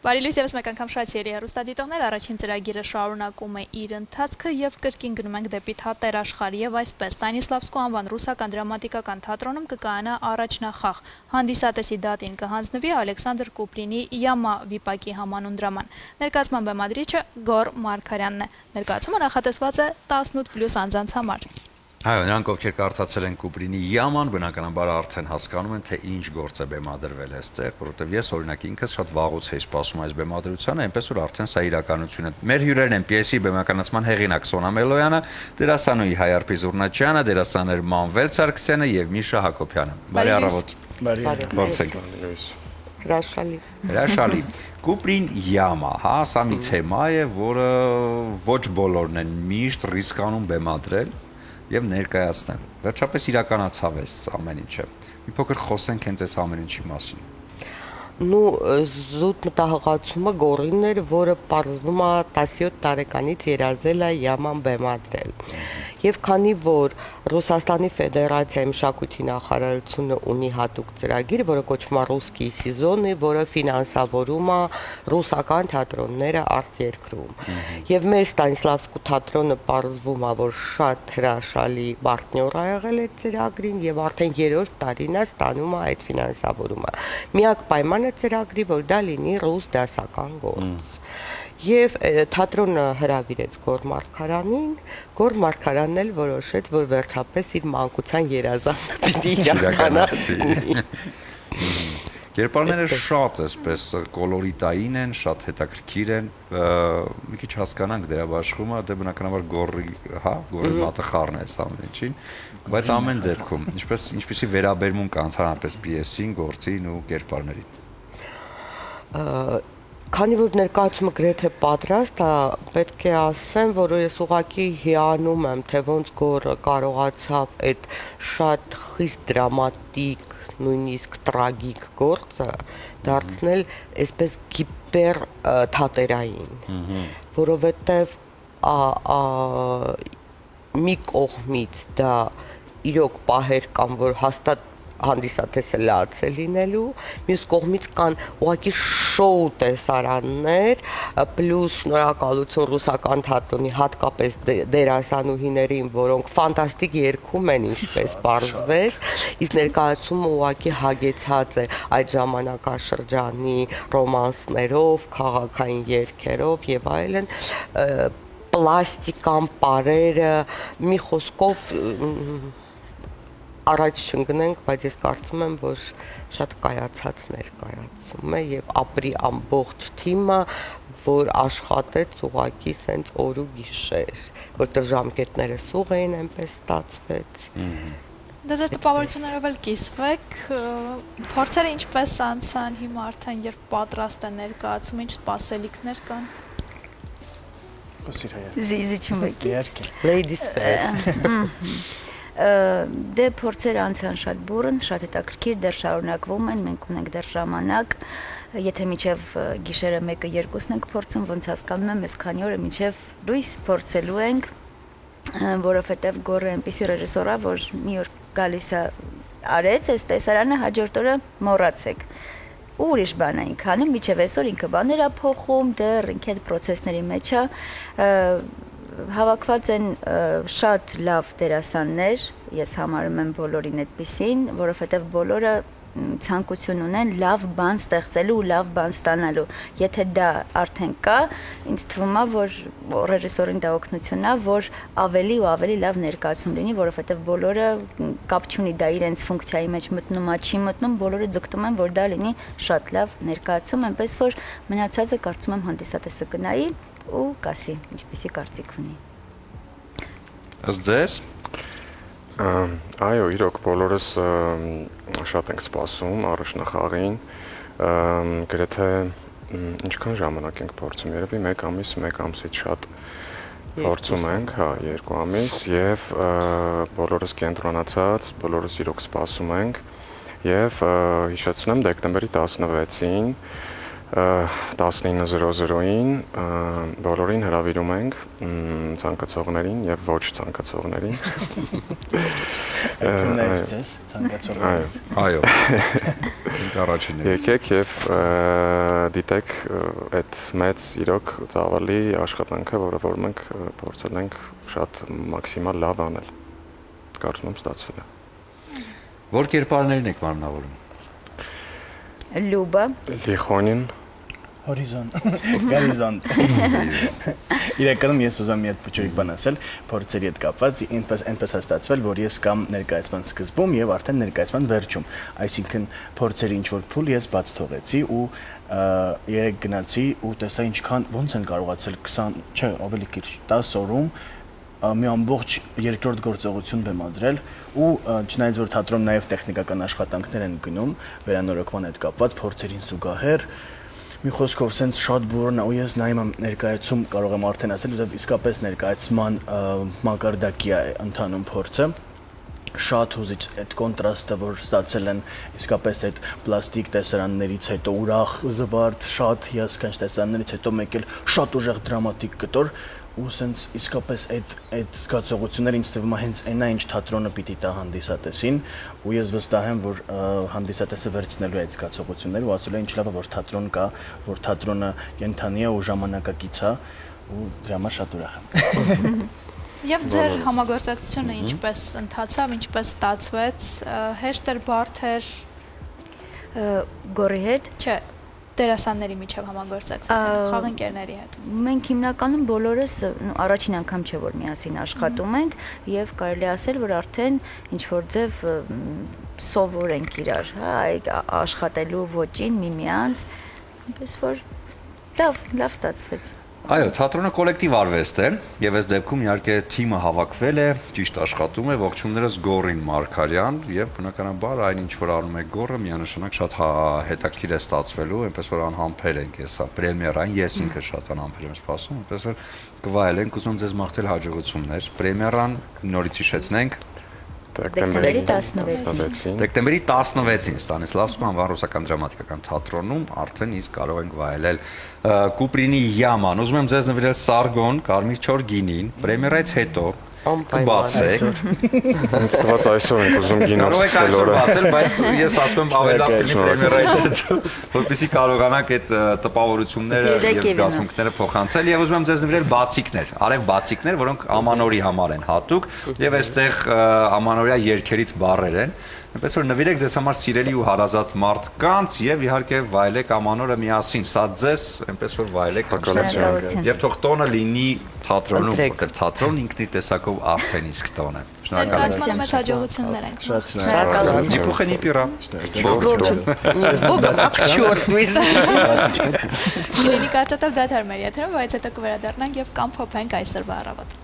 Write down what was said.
Բարի լույս եւս մեկ անգամ շատ սիրելի հեռուստադիտողներ, առաջին ծրագիրը շարունակում է իր ընթացքը եւ կրկին գնում ենք դեպի թատեր աշխարհ եւ այսպես Ստանիսլավսկու անվան ռուսական դրամատիկական թատրոնում կկայանա առաջնախաղ հանդիսատեսի դատին կհանձնվի Ալեքսանդր Կուպրինի Յամա վիպակի համանուն դրաման։ Ներկայացման բեմադրիչը Գոր Մարգարյանն է։ Ներկայացումը նախատեսված է 18+ անձանց համար։ Այո, նրանք ովքեր կարդացել են Կուպրինի Յաման, բնականաբար արդեն հասկանում են, թե ինչ գործ է բեմադրվել այստեղ, որովհետև ես օրինակ ինքս շատ վաղուց էի սպասում այս բեմադրությանը, այնպես որ արդեն սա իրականություն է։ Մեր հյուրերն են պիեսի բեմականացման հեղինակ Սոնա Մելոյանը, դերասանուհի Հայարփի Զուռնաչյանը, դերասաններ Մանվել Սարգսյանը եւ Միշա Հակոբյանը։ Բարի առավոտ։ Հրաշալի։ Կուպրին Յամա, հա, սա մի թեմա է, որը ոչ բոլորն են միշտ ռիսկանում բեմադրել եւ ներկայացնել։ Վերջապես իրականացավ այս ամեն ինչը։ Մի փոքր խոսենք հենց այս ամեն ինչի մասին։ Զուտ մտահղացումը Գորինն էր, որը պարզվում է 17 տարեկանից երազել է Յաման բեմադրել։ Եվ քանի որ Ռուսաստանի Ֆեդերացիայի մշակույթի նախարարությունը ունի հատուկ ծրագիր, որը կոչվում է Ռուսկի սեզոնը, որը ֆինանսավորում է ռուսական թատրոնները արտերկրում։ Եվ մեր Ստանիսլավսկու թատրոնը պարզվում է, որ շատ հրաշալի պարտնյոր է եղել այդ ծրագրին եւ արդեն 3-րդ տարին է ստանում է այդ ֆինանսավորումը։ Միակ պայմանը ծրագրի, որ դա լինի ռուս դասական գործ։ Եվ թատրոնը հրավիրեց Գոր Մարգարյանին, Գոր Մարգարյանն էլ որոշեց, որ վերջապես իր մանկության երազանքը պիտի իրականացվի։ Կերպարները շատ այսպես կոլորիտային են, շատ հետաքրքիր են, մի քիչ հասկանանք դրա բաշխումը, դե բնականաբար Գորի, հա, Գորի մատը խառն է այս ամեն ինչին, բայց ամեն դեպքում, ինչպեսի վերաբերմունք կա ընդհանրապես պիեսին, գործին ու կերպարներին։ Քանի որ ներկայացումը գրեթե պատրաստ է, պետք է ասեմ, որ ես ուղղակի հիանում եմ, թե ոնց Գորը կարողացավ այդ շատ խիստ դրամատիկ, նույնիսկ տրագիկ գործը դարձնել այսպես գիպեր թատերային, որովհետև մի կողմից դա իրոք պահեր կամ որ հաստատ հանդիսատեսը լաց է լինելու, մյուս կողմից կան ուղղակի շոու տեսարաններ, պլյուս շնորհակալություն ռուսական թատրոնի հատկապես դերասանուհիներին, որոնք ֆանտաստիկ երգում են, ինչպես պարզվեց, իսկ ներկայացումը ուղղակի հագեցած է այդ ժամանակաշրջանի ռոմանսներով, քաղաքային երգերով եւ այլն, պլաստիկան, պարերը, մի խոսքով առաջ չընկնենք, բայց ես կարծում եմ, որ շատ կայացած ներկայացում է եւ ապրի ամբողջ թիմը, որ աշխատեց ուղակի սենց օր ու գիշեր, որտեղ ժամկետները սուղ էին, այնպես ստացվեց։ Դե տպավորություններով էլ կիսվեք, փորձերը ինչպես անցան, հիմա արդեն երբ պատրաստ է ներկայացում, ինչ սպասելիքներ կան։ Ladies first։ Դե փորձեր անցան շատ բուրըն, շատ հետաքրքիր, դեռ շարունակվում են, մենք ունենք դեռ ժամանակ, եթե մինչև գիշերը 1-2-ն ենք փորձում, ոնց հասկանում եմ, այս քանի օրը մինչև լույս փորձելու ենք, որովհետև Գորը այնպիսի ռեժիսոր է, որ մի օր գալիս է արեց այս տեսարանը, հաջորդ օրը մոռացեք։ Ու ուրիշ բան էինք անում, մինչև այսօր ինքը բաներ է փոխում, դեռ ինքը այդ պրոցեսների մեջ է, հավաքված են շատ լավ դերասաններ, ես համարում եմ բոլորին այդպիսին, որովհետև բոլորը ցանկություն ունեն լավ բան ստեղծելու ու լավ բան ստանալու։ Եթե դա արդեն կա, ինձ թվում է, որ ռեժիսորին դա օգնություն է, որ ավելի ու ավելի լավ ներկայացում լինի, որովհետև բոլորը կապ չունի դա իրենց ֆունկցիայի մեջ մտնում է, չի մտնում, բոլորը ձգտում են, որ դա լինի շատ լավ ներկայացում, այնպես որ մնացածը կարծում եմ հանդիսատեսը կնայի ու կասի, ինչպեսի կարծիք ունի։ Ըստ ձեզ։ Այո, իրոք բոլորս շատ ենք սպասում առաջնախաղին, գրեթե ինչքան ժամանակ ենք փորձում, երևի 1 ամսից շատ փորձում ենք, հա, 2 ամիս եւ բոլորս կենտրոնացած, բոլորս իրոք սպասում ենք եւ հիշեցնեմ դեկտեմբերի 16-ին 19:00-ին բոլորին հրավիրում ենք ցանկացողներին եւ ոչ ցանկացողներին։ Այո, ցանկացողներին։ Այո։ Ինք առաջինն է։ Եկեք եւ դիտեք այդ մեծ իրոք ծավալի աշխատանքը, որը որ մենք փորձել ենք շատ մաքսիմալ լավ անել։ Կարծում եմ ստացվել է։ Որ կերպարներին եք մարմնավորում։ Լուբա, Լիխոնին Գորիզոնտ։ Իրականում ես ուզում եմ մի հատ փոքրիկ բան ասել, փորձերի հետ կապված, այնպես է ստացվել, որ ես կամ ներկայացման սկզբում եւ արդեն ներկայացման վերջում, այսինքն փորձերի ինչ որ փուլ ես բաց թողեցի ու երեք գնացի ու տեսա ինչքան ոնց են կարողացել 20, չէ, ավելի քիչ 10 օրում մի ամբողջ երկրորդ գործողություն բեմադրել ու չնայած որ թատրոն նաև տեխնիկական աշխատանքներ են գնում վերանորոգման հետ կապված փորձերին զուգահեռ մի խոսքով sense շատ բուրն ու ես նայում եմ ներկայացում կարող եմ արդեն ասել որ իսկապես ներկայացման մակարդակի է ընթանում փորձը շատ հուզիչ այդ կոնտրաստը որ ստացել են իսկապես այդ պլաստիկ տեսարաններից հետո ուրախ զվարթ շատ հիասքանչ տեսարաններից հետո մեկ էլ շատ ուժեղ դրամատիկ կտոր ու sense իսկապես այդ զգացողությունները ինձ թվում է հենց այնա ինչ թատրոնը պիտի տա հանդիսատեսին ու ես վստահ եմ որ հանդիսատեսը վերցնելու է այդ զգացողությունները ու ասելու է ինչ լավ է որ թատրոն կա որ թատրոնը կենթանի է ու ժամանակակից է ու դրա համար շատ ուրախ եմ Եվ ձեր համագործակցությունը ինչպես ընթացավ, ինչպես ստացվեց, հեշտ էր, բարդ էր, Գորի հետ։ չէ, դերասանների միջև համագործակցությունը, խաղընկերների հետ։ Մենք հիմնականում բոլորս առաջին անգամ չէ որ միասին աշխատում ենք եւ կարելի ասել որ արդեն ինչ որ ձև սովոր ենք իրար, հա, աշխատելու ոճին միմյանց, այնպես որ լավ ստացվեց։ Այո, թատրոնը կոլեկտիվ արվեստ է եւ այս դեպքում իհարկե թիմը հավաքվել է, ճիշտ աշխատում է, ողջուններս Գորին Մարգարյան եւ բնականաբար այն ինչ որ անում է Գորը միանշանակ շատ հետաքրքիր է ստացվելու, այնպես որ անհամբեր ենք հեսա պրեմիերային, ես ինքը շատ անհամբեր եմ սպասում, այնպես որ կվայելենք, ուզում եմ ձեզ մաղթել հաջողություններ։ Պրեմիերան նորից հիշեցնենք Դեկտեմբերի 16-ին։ Դեկտեմբերի 16-ին Ստանիսլավսկու անվան ռուսական դրամատիկական թատրոնում արդեն իսկ կարող ենք վայելել Կուպրինի Յաման։ Ուզում եմ ձեզ նվիրել Սարգոն, Կարմիր չոր գինին, պրեմիերայից հետո կբացեք։ Ոնց այսօր ենք ուզում գինով Կարող եք այսօր բացել, բայց ես ասում եմ ավելի լավ կլինի պրեմիերայից հետո, որպեսզի կարողանաք այդ տպավորությունները եւ զգացմունքները փոխանցել եւ ուզում եմ ձեզ նվիրել բացիկներ, արև բացիկներ, որոնք ամանորի համար են հատուկ եւ այստեղ ամանորյա երգերից բառեր են։ Այնպես որ նվիրեք ձեզ համար սիրելի ու հարազատ մարդկանց եւ իհարկե վայելեք ամանորը միասին, սա ձեզ, այնպես որ վայելեք եւ թող տոնը լինի թատրոնում, որտեղ թատրոնն ինքն իր տեսակով արդեն իսկ տոն է։ Ներկայացմանը մեծ հաջողություններ ենք։ շատ շնորհակալ Դիպուխենի պիրա։ Զբոգը ակչորտ ուիզ։ Լինի կարճատև դադար մեր եթերում, բայց հետո կվերադառնանք եւ կամ փոփենք այսօրվա առավոտ։